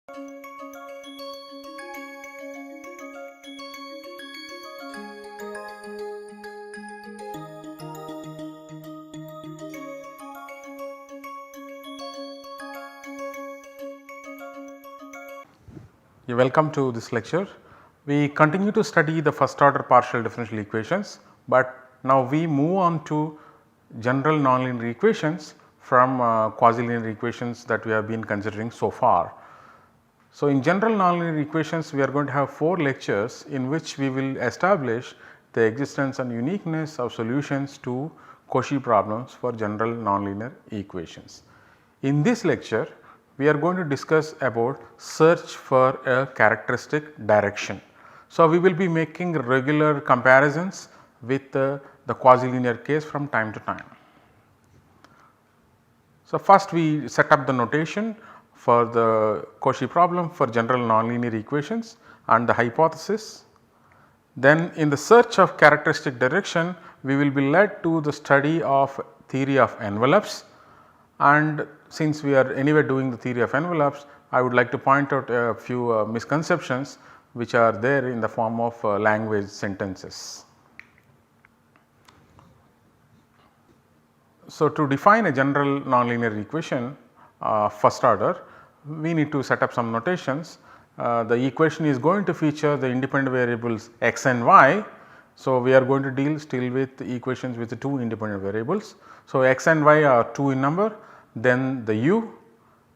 Welcome to this lecture. We continue to study the first order partial differential equations, but now we move on to general nonlinear equations from quasi-linear equations that we have been considering so far. So, in general nonlinear equations we are going to have 4 lectures in which we will establish the existence and uniqueness of solutions to Cauchy problems for general nonlinear equations. In this lecture we are going to discuss about search for a characteristic direction. So, we will be making regular comparisons with the quasi-linear case from time to time. So, first we set up the notation for the Cauchy problem for general nonlinear equations and the hypothesis. Then in the search of characteristic direction we will be led to the study of theory of envelopes, and since we are anyway doing the theory of envelopes, I would like to point out a few misconceptions which are there in the form of language sentences. So, to define a general nonlinear equation first order, we need to set up some notations. The equation is going to feature the independent variables x and y. So, we are going to deal still with equations with the 2 independent variables. So, x and y are 2 in number, then the u,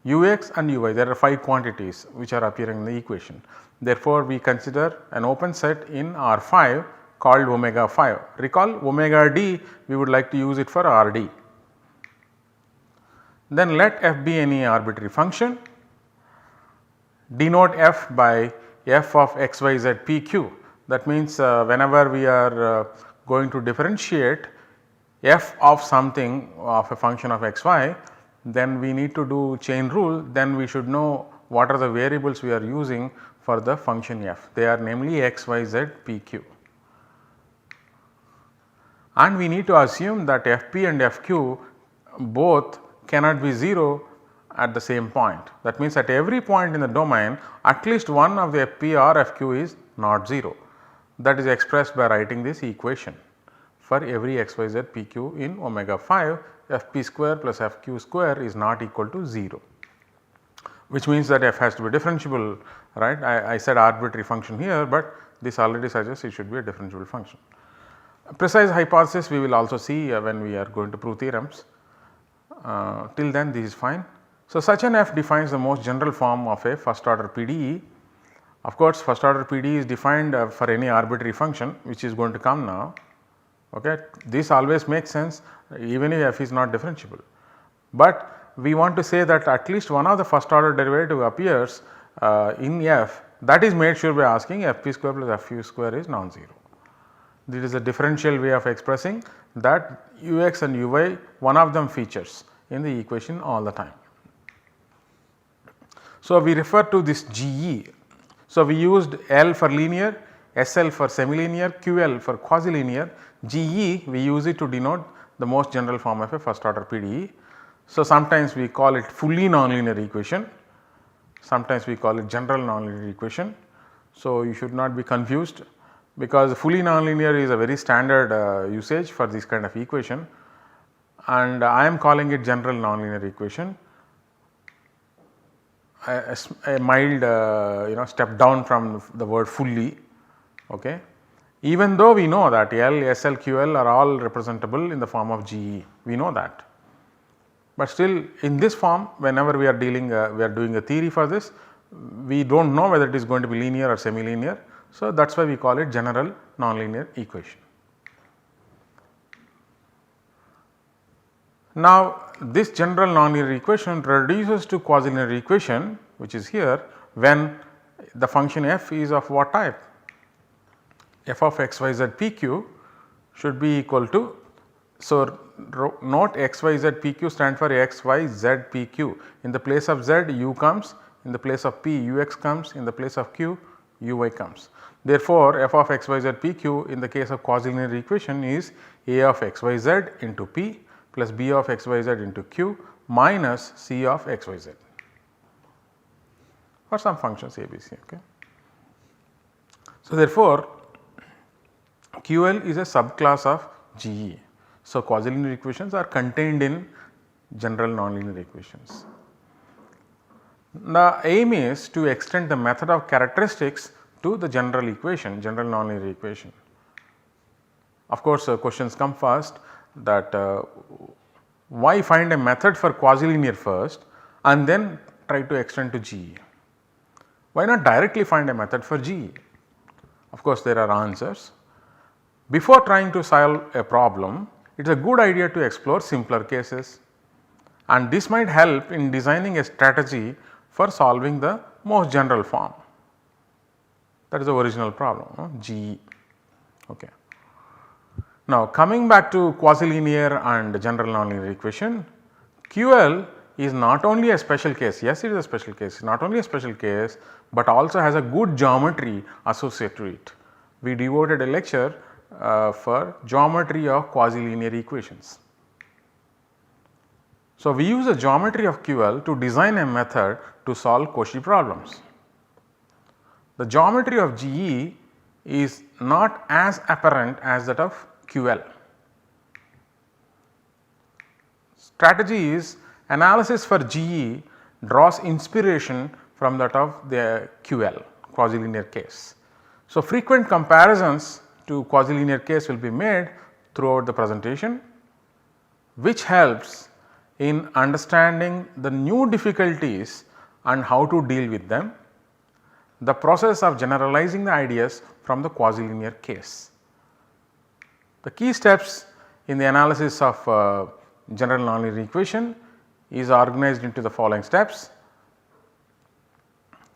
ux and uy, there are 5 quantities which are appearing in the equation. Therefore, we consider an open set in R5 called omega 5. Recall omega d, we would like to use it for Rd. Then let f be any arbitrary function, denote f by f of x y z p q. That means, whenever we are going to differentiate f of something of a function of x y, then we need to do chain rule, then we should know what are the variables we are using for the function f. They are namely x, y, z, p, q. And we need to assume that fp and fq both cannot be 0 at the same point. That means, at every point in the domain at least one of the fp or fq is not 0. That is expressed by writing this equation for every x, y, z, p, q in omega 5, fp square plus fq square is not equal to 0, which means that f has to be differentiable, right. I said arbitrary function here, but this already suggests it should be a differentiable function. Precise hypothesis we will also see when we are going to prove theorems. Till then this is fine. So, such an f defines the most general form of a first order PDE. Of course, first order PDE is defined for any arbitrary function which is going to come now. Okay. This always makes sense even if f is not differentiable, but we want to say that at least one of the first order derivative appears in f, that is made sure by asking fp square plus fq square is non-zero. This is a differential way of expressing that ux and uy, one of them features in the equation all the time. So, we refer to this GE. So, we used L for linear, SL for semilinear, QL for quasi-linear, GE we use it to denote the most general form of a first order PDE. So, sometimes we call it fully nonlinear equation, sometimes we call it general nonlinear equation. So, you should not be confused, because fully nonlinear is a very standard usage for this kind of equation, and I am calling it general nonlinear equation, a mild step down from the word fully. Okay. Even though we know that L, SL, QL are all representable in the form of GE, we know that, but still in this form whenever we are dealing we are doing a theory for this, we do not know whether it is going to be linear or semilinear. So, that is why we call it general nonlinear equation. Now, this general nonlinear equation reduces to quasi-linear equation, which is here when the function f is of what type? F of x, y, z, p, q should be equal to, so note x, y, z, p, q stand for x, y, z, p, q. In the place of z u comes, in the place of p ux comes, in the place of q uy comes. Therefore, f of x, y, z, p, q in the case of quasi-linear equation is a of x, y, z into p plus b of x, y, z into q minus c of x, y, z. for some functions ABC. Okay. So, therefore, QL is a subclass of GE. So, quasi-linear equations are contained in general nonlinear equations. The aim is to extend the method of characteristics to the general equation, general nonlinear equation. Of course, questions come first that why find a method for quasi-linear first and then try to extend to GE? Why not directly find a method for GE? Of course, there are answers. Before trying to solve a problem, it is a good idea to explore simpler cases, and this might help in designing a strategy for solving the most general form. That is the original problem, GE. Okay. Now, coming back to quasi-linear and general nonlinear equation, QL is not only a special case, yes, it is a special case, not only a special case, but also has a good geometry associated to it. We devoted a lecture for geometry of quasi-linear equations. So, we use the geometry of QL to design a method to solve Cauchy problems. The geometry of GE is not as apparent as that of QL. Strategy is analysis for GE draws inspiration from that of the QL, quasi-linear case. So, frequent comparisons to quasi-linear case will be made throughout the presentation, which helps in understanding the new difficulties and how to deal with them, the process of generalizing the ideas from the quasi-linear case. The key steps in the analysis of general nonlinear equation is organized into the following steps.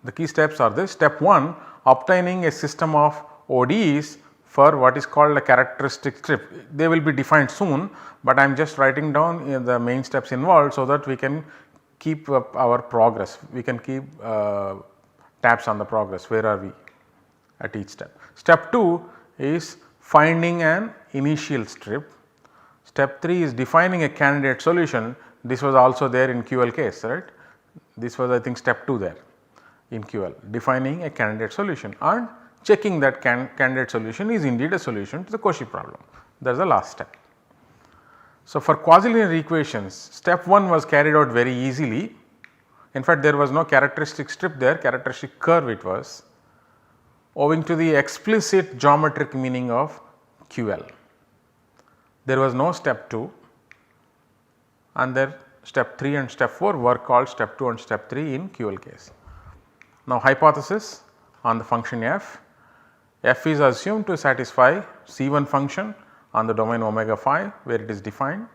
The key steps are this: step 1, obtaining a system of ODEs for what is called a characteristic strip. They will be defined soon, but I am just writing down the main steps involved so that we can keep up our progress. We can keep tabs on the progress, where are we at each step. Step 2 is finding an initial strip. Step 3 is defining a candidate solution. This was also there in QL case, right. This was, I think, step 2 there in QL, defining a candidate solution and checking that candidate solution is indeed a solution to the Cauchy problem. That is the last step. So, for quasi-linear equations, step 1 was carried out very easily. In fact, there was no characteristic strip there, characteristic curve it was, owing to the explicit geometric meaning of QL. There was no step 2, and there step 3 and step 4 were called step 2 and step 3 in QL case. Now, hypothesis on the function f. F is assumed to satisfy C1 function on the domain omega phi where it is defined,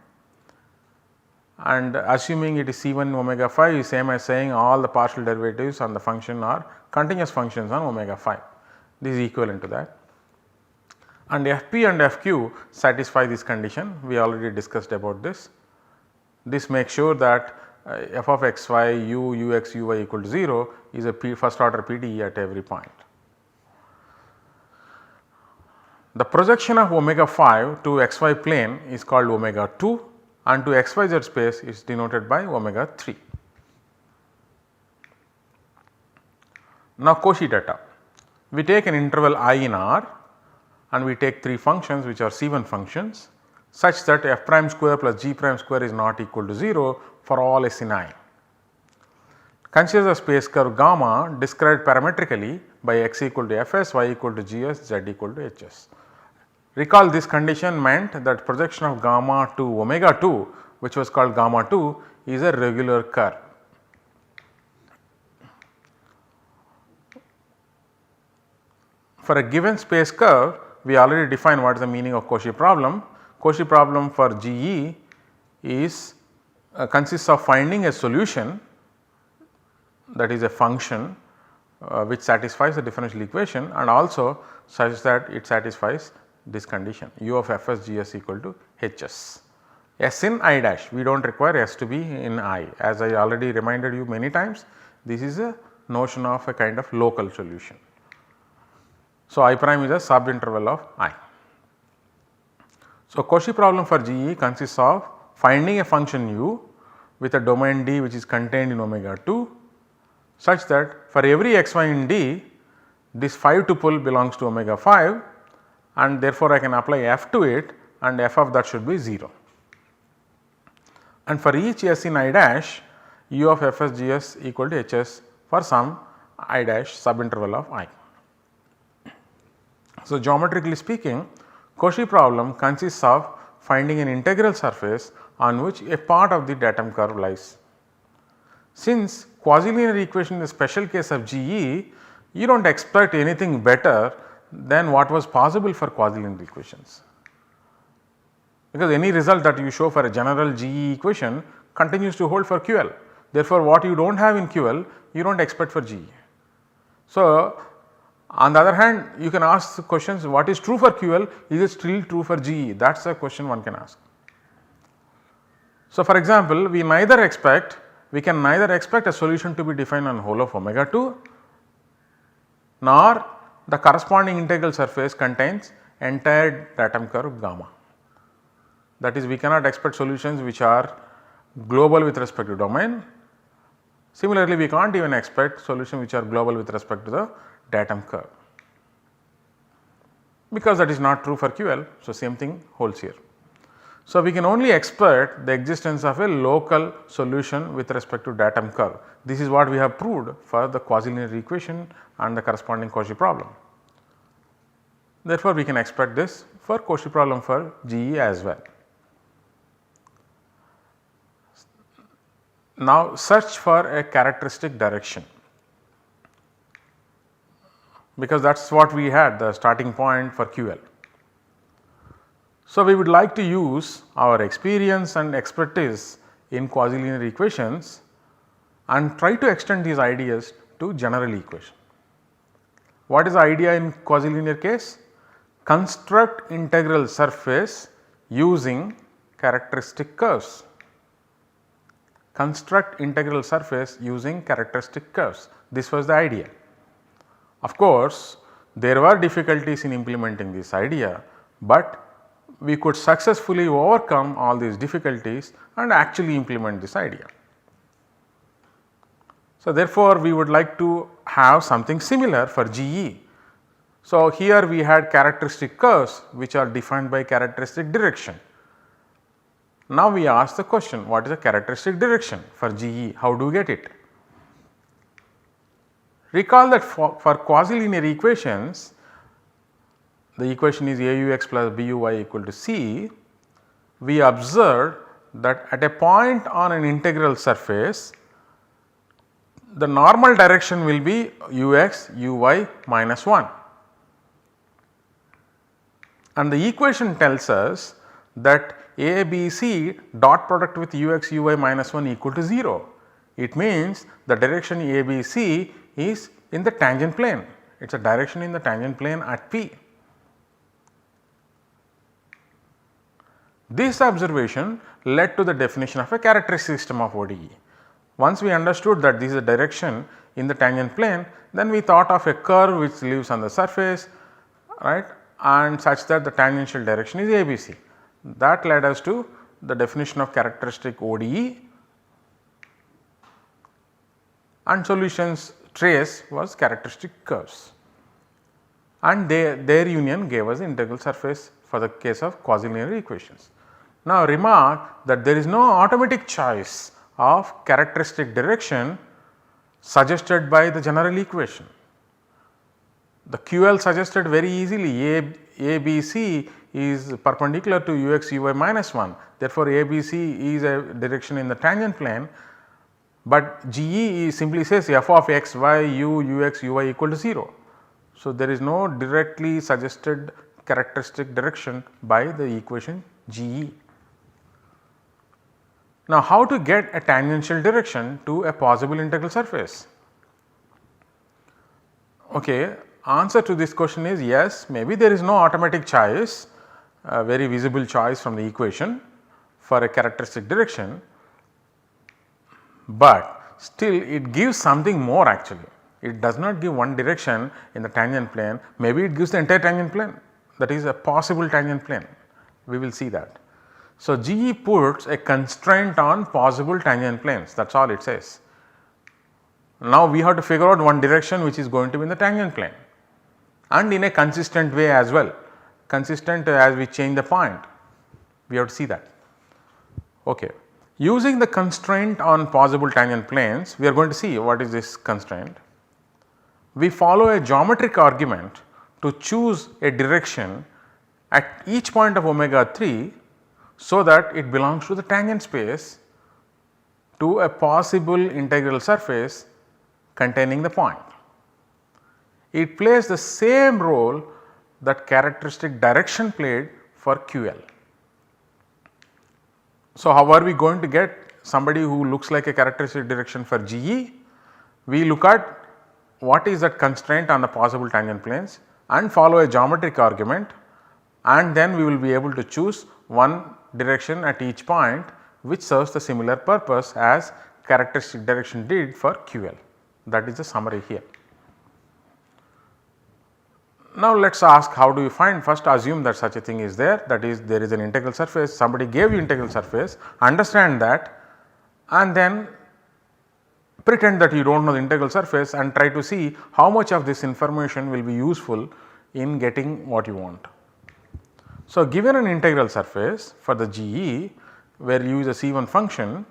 and assuming it is C1 omega phi is same as saying all the partial derivatives on the function are continuous functions on omega phi. This is equivalent to that, and Fp and Fq satisfy this condition. We already discussed about this. This makes sure that f of x y u ux uy equal to 0 is a first order PDE at every point. The projection of omega phi to xy plane is called omega 2 and to xyz space is denoted by omega 3. Now, Cauchy data. We take an interval I in R and we take 3 functions which are C1 functions such that f prime square plus g prime square is not equal to 0 for all s in I. Consider the space curve gamma described parametrically by x equal to fs, y equal to gs, z equal to hs. Recall this condition meant that projection of gamma to omega 2, which was called gamma 2, is a regular curve. For a given space curve, we already defined what is the meaning of Cauchy problem. Cauchy problem for GE is consists of finding a solution, that is a function which satisfies the differential equation and also such that it satisfies this condition u of fs gs equal to hs. S in I dash, we do not require S to be in I, as I already reminded you many times. This is a notion of a kind of local solution. So, I prime is a sub interval of I. So, Cauchy problem for GE consists of finding a function u with a domain D which is contained in omega 2 such that for every x y in D, this 5 tuple belongs to omega 5, and therefore I can apply f to it, and f of that should be 0. And for each s in I dash, u of fs gs equal to hs for some I dash subinterval of I. So, geometrically speaking, Cauchy problem consists of finding an integral surface on which a part of the datum curve lies. Since quasi-linear equation is a special case of GE, you do not expect anything better than what was possible for quasi-linear equations, because any result that you show for a general GE equation continues to hold for QL. Therefore, what you do not have in QL, you do not expect for GE. So, on the other hand, you can ask the questions, what is true for QL, is it still true for GE? That is a question one can ask. So, for example, we can neither expect a solution to be defined on whole of omega 2, nor the corresponding integral surface contains entire datum curve gamma. That is, we cannot expect solutions which are global with respect to domain. Similarly, we cannot even expect solutions which are global with respect to the datum curve, because that is not true for QL. So, same thing holds here. So, we can only expect the existence of a local solution with respect to datum curve. This is what we have proved for the quasi-linear equation and the corresponding Cauchy problem. Therefore, we can expect this for Cauchy problem for GE as well. Now, search for a characteristic direction, because that is what we had, the starting point for QL. So, we would like to use our experience and expertise in quasi-linear equations and try to extend these ideas to general equation. What is the idea in quasi-linear case? Construct integral surface using characteristic curves. Construct integral surface using characteristic curves. This was the idea. Of course, there were difficulties in implementing this idea, but we could successfully overcome all these difficulties and actually implement this idea. So, therefore, we would like to have something similar for GE. So, here we had characteristic curves which are defined by characteristic direction. Now, we ask the question, what is a characteristic direction for GE? How do we get it? Recall that for quasi-linear equations, the equation is AUX plus BUY equal to C. We observed that at a point on an integral surface, the normal direction will be ux uy minus 1, and the equation tells us that ABC dot product with ux uy minus 1 equal to 0. It means the direction ABC is in the tangent plane, it is a direction in the tangent plane at P. This observation led to the definition of a characteristic system of ODE. Once we understood that this is a direction in the tangent plane, then we thought of a curve which lives on the surface, right, and such that the tangential direction is ABC. That led us to the definition of characteristic ODE, and solutions trace was characteristic curves, and their union gave us the integral surface for the case of quasi-linear equations. Now, remark that there is no automatic choice of characteristic direction suggested by the general equation. The QL suggested very easily ABC is perpendicular to ux uy minus 1, therefore, ABC is a direction in the tangent plane, but GE simply says f of x y u ux uy equal to 0. So, there is no directly suggested characteristic direction by the equation GE. Now, how to get a tangential direction to a possible integral surface? Okay, answer to this question is yes, maybe there is no automatic choice, a very visible choice from the equation for a characteristic direction, but still it gives something more actually. It does not give one direction in the tangent plane, maybe it gives the entire tangent plane, that is a possible tangent plane, we will see that. So, GE puts a constraint on possible tangent planes, that is all it says, Now we have to figure out one direction which is going to be in the tangent plane and in a consistent way as well, consistent as we change the point, we have to see that. Okay. Using the constraint on possible tangent planes, we are going to see what is this constraint. We follow a geometric argument to choose a direction at each point of omega 3 so that it belongs to the tangent space to a possible integral surface containing the point. It plays the same role that characteristic direction played for QL. So, how are we going to get somebody who looks like a characteristic direction for GE? We look at what is that constraint on the possible tangent planes and follow a geometric argument, and then we will be able to choose one direction at each point which serves the similar purpose as characteristic direction did for QL. That is the summary here. Now let us ask, how do you find? First assume that such a thing is there, that is there is an integral surface, somebody gave you integral surface, understand that, and then pretend that you do not know the integral surface and try to see how much of this information will be useful in getting what you want. So, given an integral surface for the GE where you use a C1 function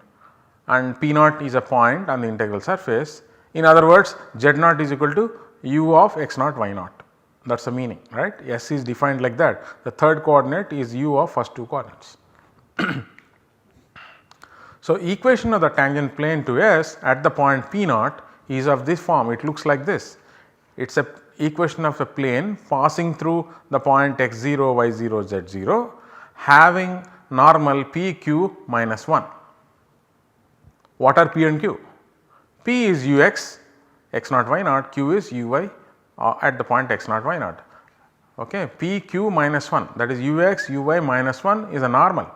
and P naught is a point on the integral surface, in other words Z naught is equal to u of x naught y naught, that is the meaning, right. S is defined like that, the third coordinate is u of first two coordinates. So, equation of the tangent plane to S at the point P naught is of this form, it looks like this. It is a equation of a plane passing through the point x0, y0, z0 having normal p q minus 1. What are p and q? P is ux x naught y naught, q is uy at the point x naught y naught. Okay. P q minus 1, that is ux uy minus 1 is a normal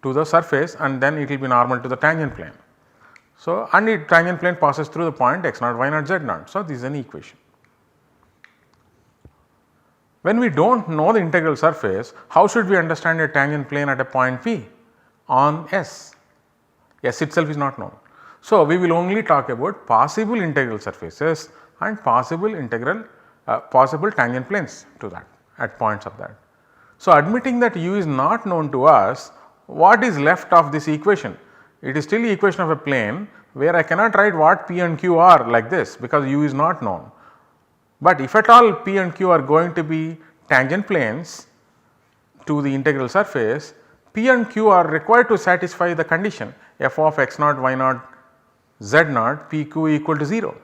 to the surface, and then it will be normal to the tangent plane. So, and the tangent plane passes through the point x naught y naught z naught. So, this is an equation. When we do not know the integral surface, how should we understand a tangent plane at a point P on S? S itself is not known. So, we will only talk about possible integral surfaces and possible tangent planes to that at points of that. So, admitting that u is not known to us, what is left of this equation? It is still equation of a plane where I cannot write what p and q are like this because u is not known. But if at all p and q are going to be tangent planes to the integral surface, p and q are required to satisfy the condition f of x naught y naught z naught p q equal to 0.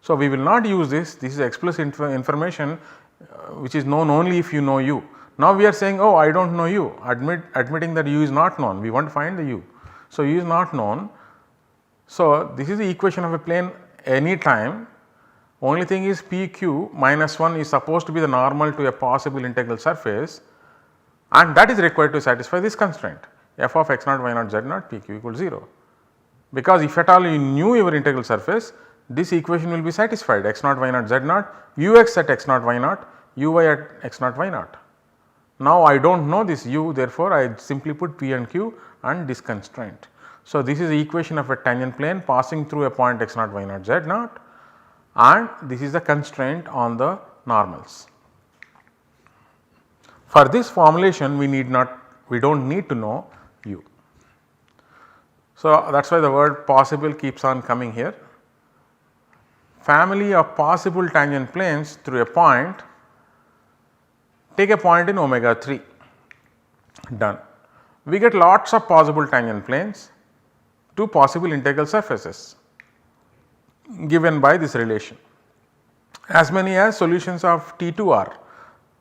So, we will not use this is explicit information which is known only if you know u. Now, we are saying, oh, I do not know u, admitting that u is not known, we want to find the u. So, u is not known. So, this is the equation of a plane any time, only thing is p q minus 1 is supposed to be the normal to a possible integral surface, and that is required to satisfy this constraint f of x naught y naught z naught p q equals 0. Because if at all you knew your integral surface, this equation will be satisfied x naught y naught z naught ux at x naught y naught uy at x naught y naught. Now, I do not know this u, therefore, I simply put p and q and this constraint. So, this is the equation of a tangent plane passing through a point x naught y naught z naught, and this is the constraint on the normals. For this formulation we do not need to know u. So, that is why the word possible keeps on coming here. Family of possible tangent planes through a point. Take a point in omega 3, done. We get lots of possible tangent planes to possible integral surfaces given by this relation, as many as solutions of T2 are.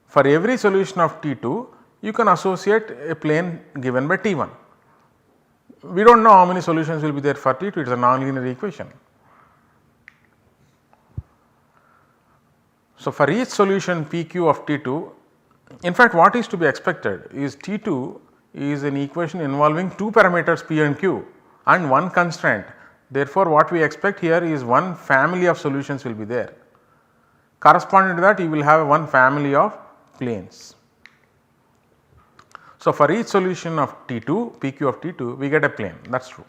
For every solution of T2, you can associate a plane given by T1. We do not know how many solutions will be there for T2, it is a nonlinear equation. So, for each solution PQ of T2, in fact, what is to be expected is T2 is an equation involving two parameters P and Q and one constraint. Therefore, what we expect here is one family of solutions will be there. Corresponding to that, you will have one family of planes. So, for each solution of T2, PQ of T2, we get a plane, that is true.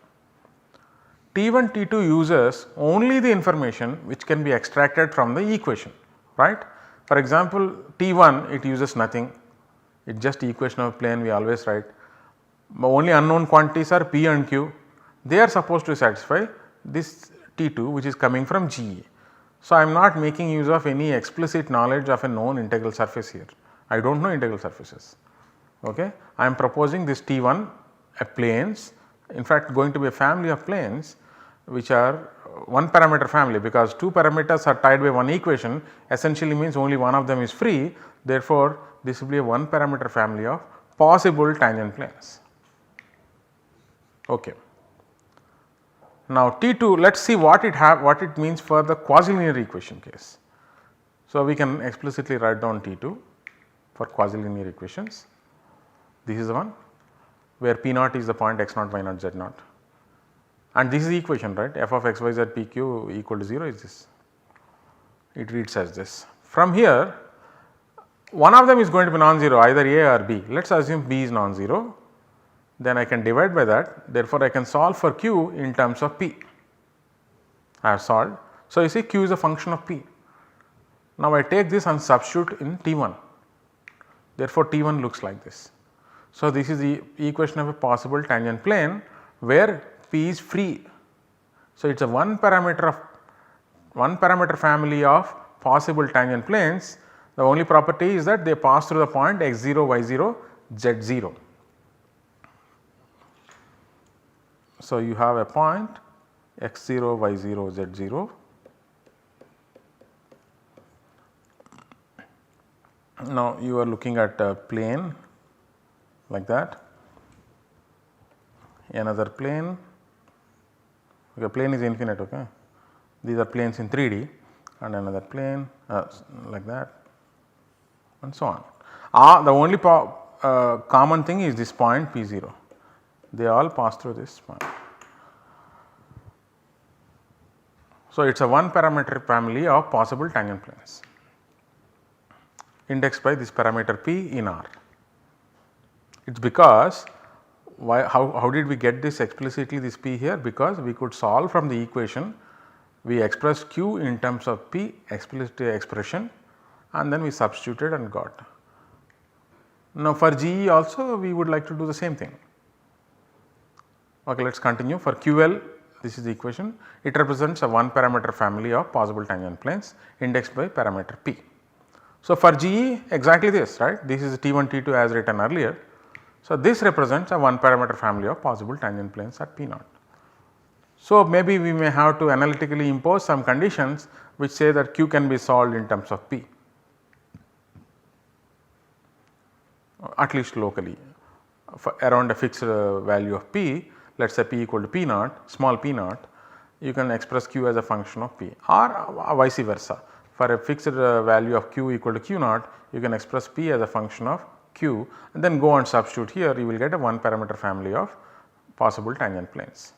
T1, T2 uses only the information which can be extracted from the equation, right. For example, T1 it uses nothing, it is just equation of plane we always write. Only unknown quantities are P and Q, they are supposed to satisfy this T2 which is coming from GE. So, I am not making use of any explicit knowledge of a known integral surface here, I do not know integral surfaces. Okay. I am proposing this T1 a planes, in fact going to be a family of planes which are one parameter family, because two parameters are tied by one equation essentially means only one of them is free. Therefore, this will be a one parameter family of possible tangent planes. Okay. Now, T2, let us see what it means for the quasi-linear equation case. So, we can explicitly write down T2 for quasi-linear equations. This is the one where P naught is the point x naught, y naught, z naught, and this is the equation, right, f of x, y, z, p, q equal to 0 is this, it reads as this. From here one of them is going to be non-zero, either A or B. Let us assume B is non-zero, then I can divide by that, therefore, I can solve for q in terms of p. I have solved. So, you see q is a function of p. Now, I take this and substitute in T1, therefore, T1 looks like this. So, this is the equation of a possible tangent plane where p is free. So, it is a one parameter family of possible tangent planes. The only property is that they pass through the point x0, y0, z0. So, you have a point x0, y0, z0. Now, you are looking at a plane like that, another plane, okay, plane is infinite, okay. These are planes in 3D and another plane like that and so on. The only common thing is this point P0, they all pass through this point. So, it is a one parameter family of possible tangent planes indexed by this parameter P in R. It is because how did we get this explicitly this P here? Because we could solve from the equation, we expressed Q in terms of P explicit expression and then we substituted and got. Now, for GE also we would like to do the same thing. Okay, let us continue. For QL, this is the equation, it represents a one parameter family of possible tangent planes indexed by parameter P. So, for GE exactly this, right, this is T1, T2 as written earlier. So, this represents a one parameter family of possible tangent planes at P naught. So, maybe we may have to analytically impose some conditions which say that Q can be solved in terms of P, at least locally for around a fixed value of P, let us say P equal to P naught, small p naught, you can express Q as a function of P or vice versa. For a fixed value of Q equal to Q naught, you can express P as a function of Q and then go and substitute here, you will get a one parameter family of possible tangent planes.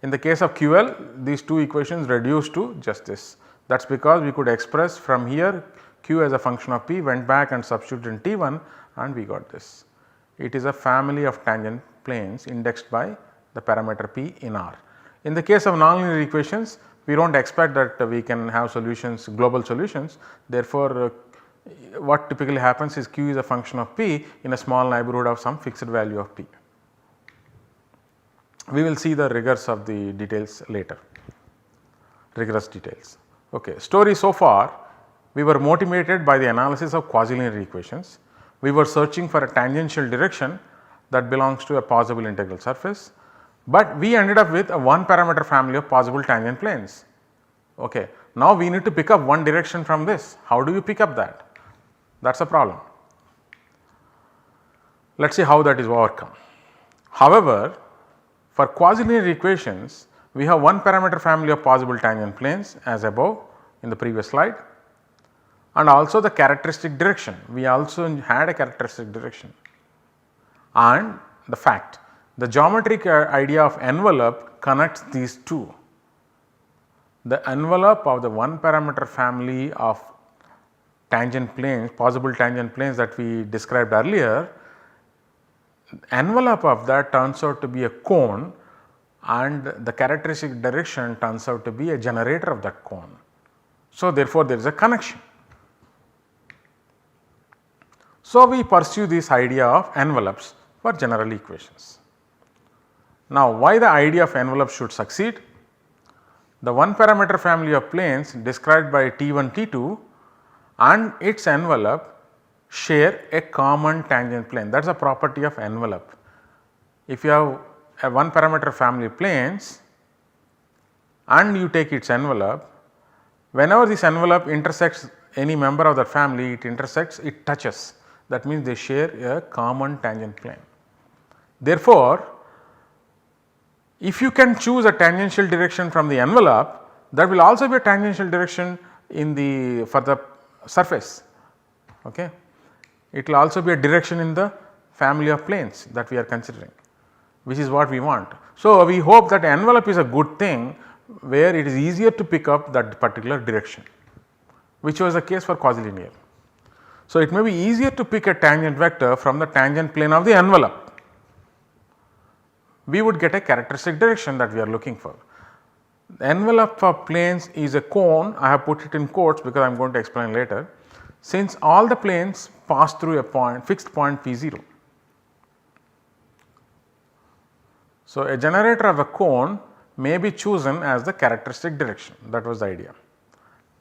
In the case of QL, these two equations reduce to just this. That is because we could express from here Q as a function of P, went back and substituted in T1 and we got this. It is a family of tangent planes indexed by the parameter P in R. In the case of nonlinear equations, we do not expect that we can have solutions, global solutions. Therefore, what typically happens is Q is a function of P in a small neighborhood of some fixed value of P. We will see the rigors of the details later, rigorous details. Okay. Story so far, we were motivated by the analysis of quasi-linear equations. We were searching for a tangential direction that belongs to a possible integral surface, but we ended up with a one parameter family of possible tangent planes. Okay. Now, we need to pick up one direction from this. How do you pick up that? That is a problem. Let us see how that is overcome. However, for quasi-linear equations, we have one parameter family of possible tangent planes as above in the previous slide, and also the characteristic direction. We also had a characteristic direction, and the fact the geometric idea of envelope connects these two. The envelope of the one parameter family of tangent planes, possible tangent planes that we described earlier, envelope of that turns out to be a cone, and the characteristic direction turns out to be a generator of that cone. So, therefore, there is a connection. So, we pursue this idea of envelopes for general equations. Now, why the idea of envelope should succeed? The one parameter family of planes described by T1, T2 and its envelope share a common tangent plane. That is a property of envelope. If you have a one parameter family of planes and you take its envelope, whenever this envelope intersects any member of the family, it touches. That means they share a common tangent plane. Therefore, if you can choose a tangential direction from the envelope, there will also be a tangential direction for the surface. Okay. It will also be a direction in the family of planes that we are considering, which is what we want. So, we hope that envelope is a good thing where it is easier to pick up that particular direction, which was the case for quasi-linear. So, it may be easier to pick a tangent vector from the tangent plane of the envelope. We would get a characteristic direction that we are looking for. The envelope for planes is a cone. I have put it in quotes because I am going to explain later, since all the planes pass through a fixed point P0. So, a generator of a cone may be chosen as the characteristic direction. That was the idea.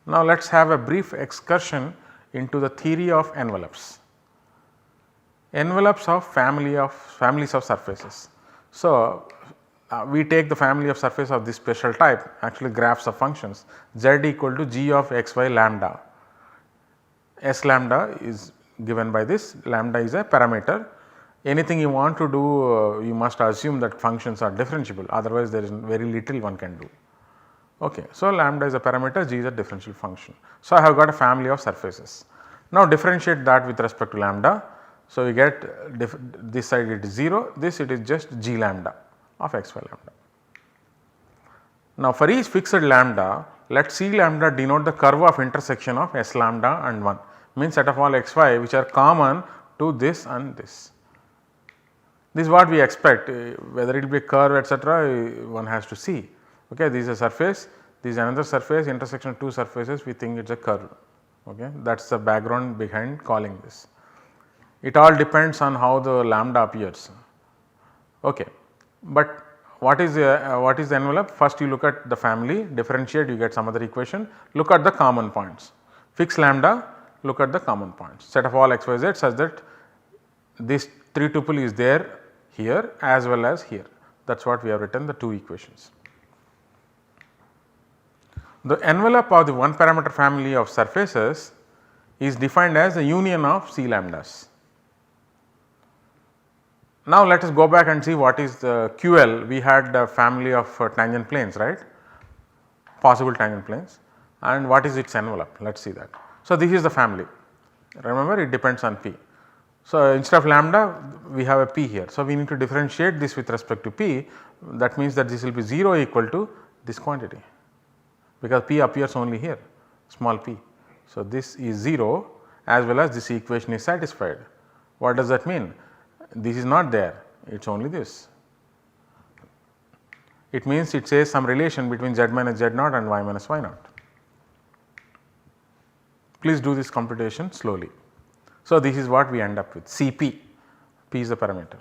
Now, let us have a brief excursion into the theory of envelopes. Envelopes of families of surfaces. So, we take the family of surface of this special type, actually graphs of functions z equal to g of x y lambda. S lambda is given by this, lambda is a parameter. Anything you want to do, you must assume that functions are differentiable, otherwise there is very little one can do. Okay. So, lambda is a parameter, g is a differential function. So, I have got a family of surfaces. Now, differentiate that with respect to lambda. So, you get this side it is 0, this it is just g lambda of x y lambda. Now, for each fixed lambda, let C lambda denote the curve of intersection of S lambda and 1, means set of all x y which are common to this and this. This is what we expect, whether it will be a curve etc., one has to see. Okay, this is a surface, this is another surface, intersection of two surfaces, we think it is a curve. Okay, that is the background behind calling this. It all depends on how the lambda appears. Okay. But what is the envelope? First you look at the family, differentiate, you get some other equation, look at the common points. Fix lambda, look at the common points. Set of all x, y, z such that this 3 tuple is there here as well as here. That is what we have written the two equations. The envelope of the one parameter family of surfaces is defined as the union of C lambdas. Now, let us go back and see what is the QL. We had a family of tangent planes, right, possible tangent planes, and what is its envelope, let us see that. So, this is the family, remember it depends on P. So, instead of lambda we have a P here. So, we need to differentiate this with respect to P, that means that this will be 0 equal to this quantity, because P appears only here, small p. So, this is 0 as well as this equation is satisfied. What does that mean? This is not there, it is only this. It means it says some relation between z minus z naught and y minus y naught. Please do this computation slowly. So, this is what we end up with Cp, p is the parameter.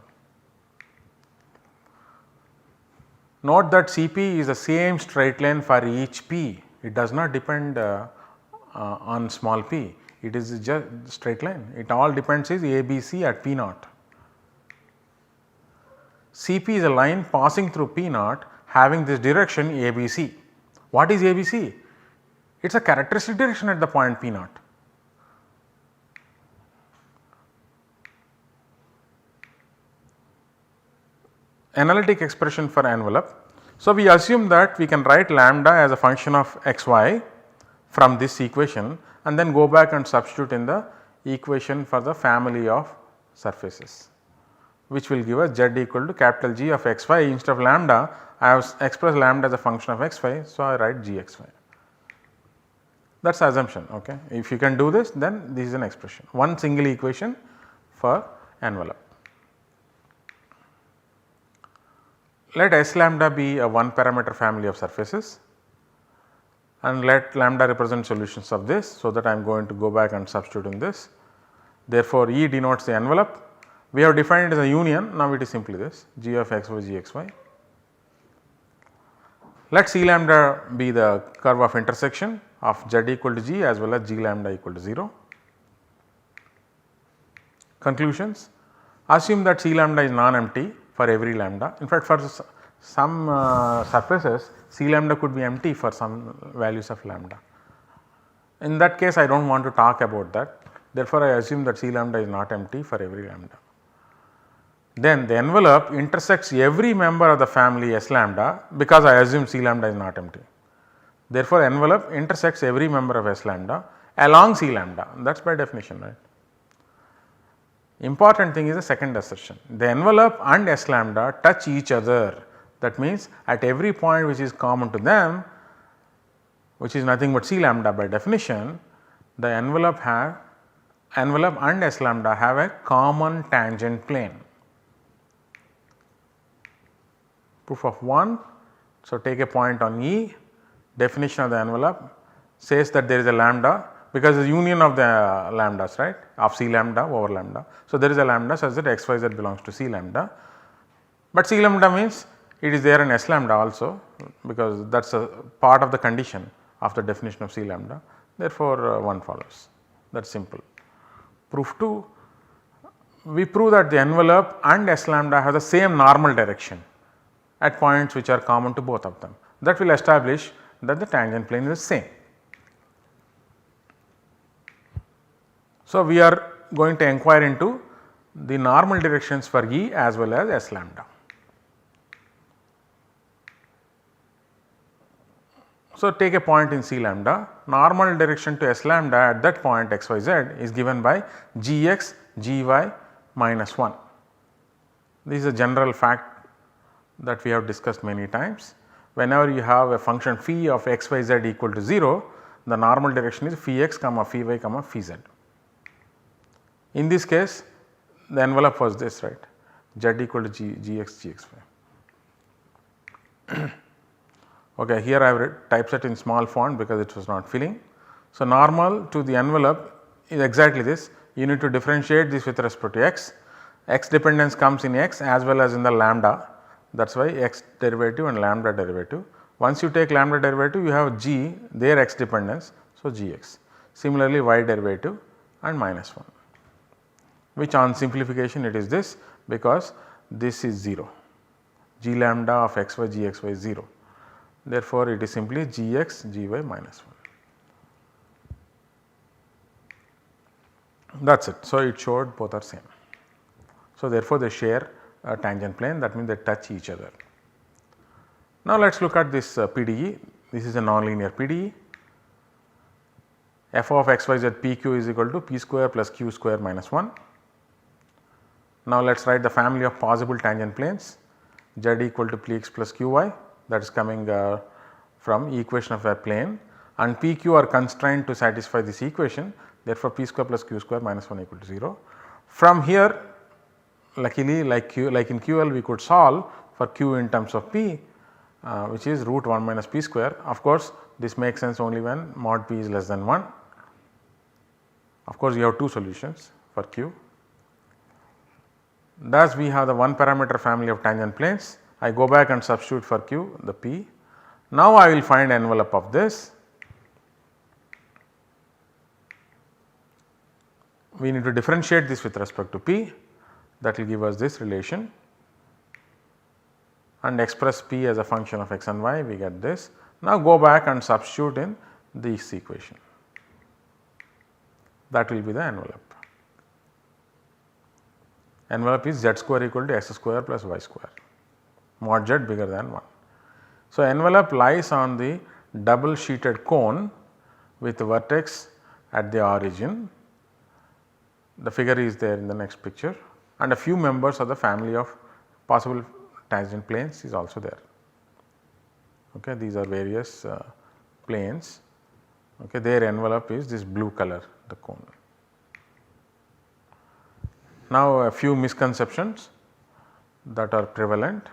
Note that Cp is the same straight line for each p, it does not depend on small p, it is just straight line, it all depends is ABC at p naught. Cp is a line passing through P naught having this direction ABC. What is ABC? It is a characteristic direction at the point P naught. Analytic expression for envelope. So, we assume that we can write lambda as a function of xy from this equation and then go back and substitute in the equation for the family of surfaces, which will give us z equal to capital G of xy. Instead of lambda, I have expressed lambda as a function of xy, so I write gxy. That is the assumption. Okay. If you can do this, then this is an expression, one single equation for envelope. let S lambda be a one parameter family of surfaces and let lambda represent solutions of this. So, that I am going to go back and substitute in this. Therefore, E denotes the envelope. We have defined it as a union, now it is simply this G of x y G x y. Let C lambda be the curve of intersection of Z equal to G as well as G lambda equal to 0. Conclusions: assume that C lambda is non-empty for every lambda. In fact, for some surfaces C lambda could be empty for some values of lambda. In that case, I do not want to talk about that. Therefore, I assume that C lambda is not empty for every lambda. Then the envelope intersects every member of the family S lambda because I assume C lambda is not empty. Therefore, envelope intersects every member of S lambda along C lambda, that is by definition, right. Important thing is the second assertion, the envelope and S lambda touch each other. That means at every point which is common to them, which is nothing but C lambda by definition, the envelope and S lambda have a common tangent plane. Proof of 1. So, take a point on E, definition of the envelope says that there is a lambda because the union of the lambdas, right, of C lambda over lambda. So, there is a lambda such that x y z belongs to C lambda, but C lambda means it is there in S lambda also because that is a part of the condition of the definition of C lambda. Therefore, 1 follows, that is simple. Proof 2, we prove that the envelope and S lambda have the same normal direction at points which are common to both of them. That will establish that the tangent plane is the same. So, we are going to inquire into the normal directions for E as well as S lambda. So, take a point in C lambda, normal direction to S lambda at that point x y z is given by g x g y minus 1. This is a general fact that we have discussed many times. Whenever you have a function phi of x y z equal to 0, the normal direction is phi x comma phi y comma phi z. In this case, the envelope was this, right, z equal to g x y. Okay, here I have typeset in small font because it was not filling. So, normal to the envelope is exactly this. You need to differentiate this with respect to x. X dependence comes in x as well as in the lambda, that is why x derivative and lambda derivative. Once you take lambda derivative, you have g, their x dependence, so gx. Similarly, y derivative and minus 1, which on simplification it is this because this is 0, g lambda of x y g x y is 0. Therefore, it is simply g x g y minus 1. That is it. So, it showed both are same. So, therefore, they share a tangent plane, that means they touch each other. Now, let us look at this PDE. This is a nonlinear PDE. F of x y z p q is equal to p square plus q square minus 1. Now, let us write the family of possible tangent planes z equal to p x plus q y, that is coming from equation of a plane, and p q are constrained to satisfy this equation. Therefore, p square plus q square minus 1 equal to 0. From here, luckily like in QL we could solve for q in terms of p, which is root 1 minus p square. Of course, this makes sense only when mod p is less than 1. Of course, you have two solutions for q. Thus, we have the one parameter family of tangent planes. I go back and substitute for q the p. Now, I will find envelope of this. We need to differentiate this with respect to p, that will give us this relation, and express p as a function of x and y, we get this. Now, go back and substitute in this equation, that will be the envelope. Envelope is z square equal to x square plus y square, mod z bigger than 1. So, envelope lies on the double sheeted cone with vertex at the origin. The figure is there in the next picture, and a few members of the family of possible tangent planes is also there. Okay, these are various planes. Okay, their envelope is this blue color, the cone. Now, a few misconceptions that are prevalent.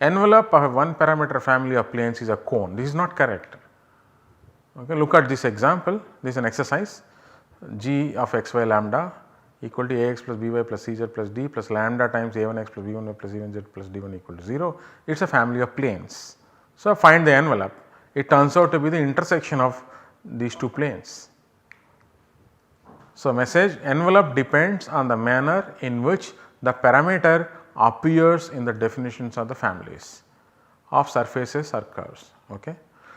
envelope of a one parameter family of planes is a cone. This is not correct. Okay, look at this example. This is an exercise. G of xy lambda equal to ax plus by plus cz plus d plus lambda times a1x plus b1y plus e1z plus d1 equal to 0. It is a family of planes. So, find the envelope. It turns out to be the intersection of these two planes. So, message: envelope depends on the manner in which the parameter appears in the definitions of the families of surfaces or curves. Okay.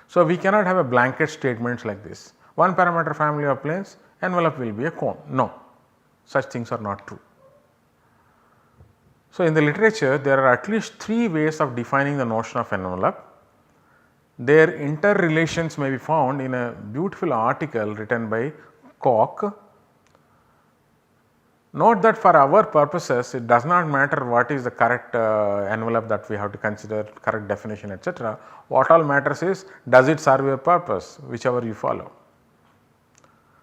So, we cannot have a blanket statements like this: one parameter family of planes, envelope will be a cone. No, such things are not true. So, in the literature there are at least 3 ways of defining the notion of envelope. Their interrelations may be found in a beautiful article written by Koch. Note that for our purposes it does not matter what is the correct envelope that we have to consider, correct definition, etc. What all matters is, does it serve a purpose, whichever you follow.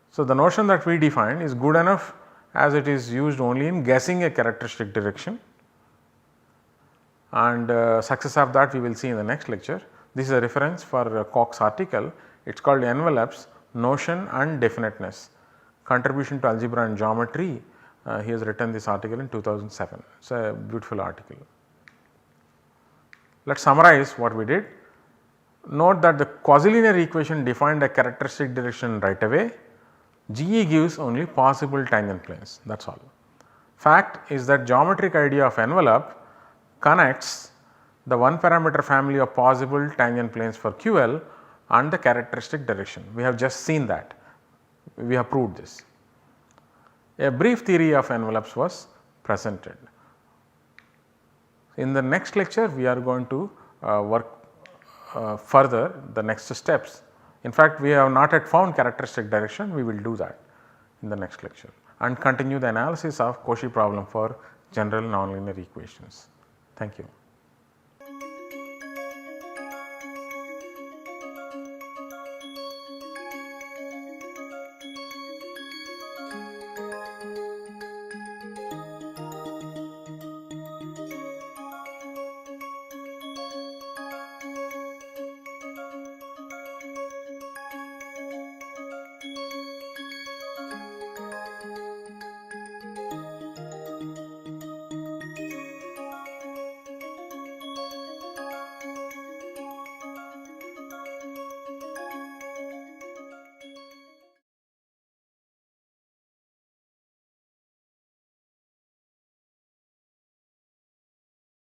So, the notion that we define is good enough as it is used only in guessing a characteristic direction, and success of that we will see in the next lecture. This is a reference for Koch's article. It is called Envelopes, Notion and Definiteness, Contribution to Algebra and Geometry. He has written this article in 2007. It is a beautiful article. Let us summarize what we did. Note that the quasi-linear equation defined a characteristic direction right away. GE gives only possible tangent planes, that is all. Fact is that geometric idea of envelope connects the one parameter family of possible tangent planes for QL and the characteristic direction. We have just seen that, we have proved this. A brief theory of envelopes was presented. In the next lecture we are going to work further the next steps. In fact, we have not yet found characteristic direction, we will do that in the next lecture and continue the analysis of Cauchy problem for general nonlinear equations. Thank you.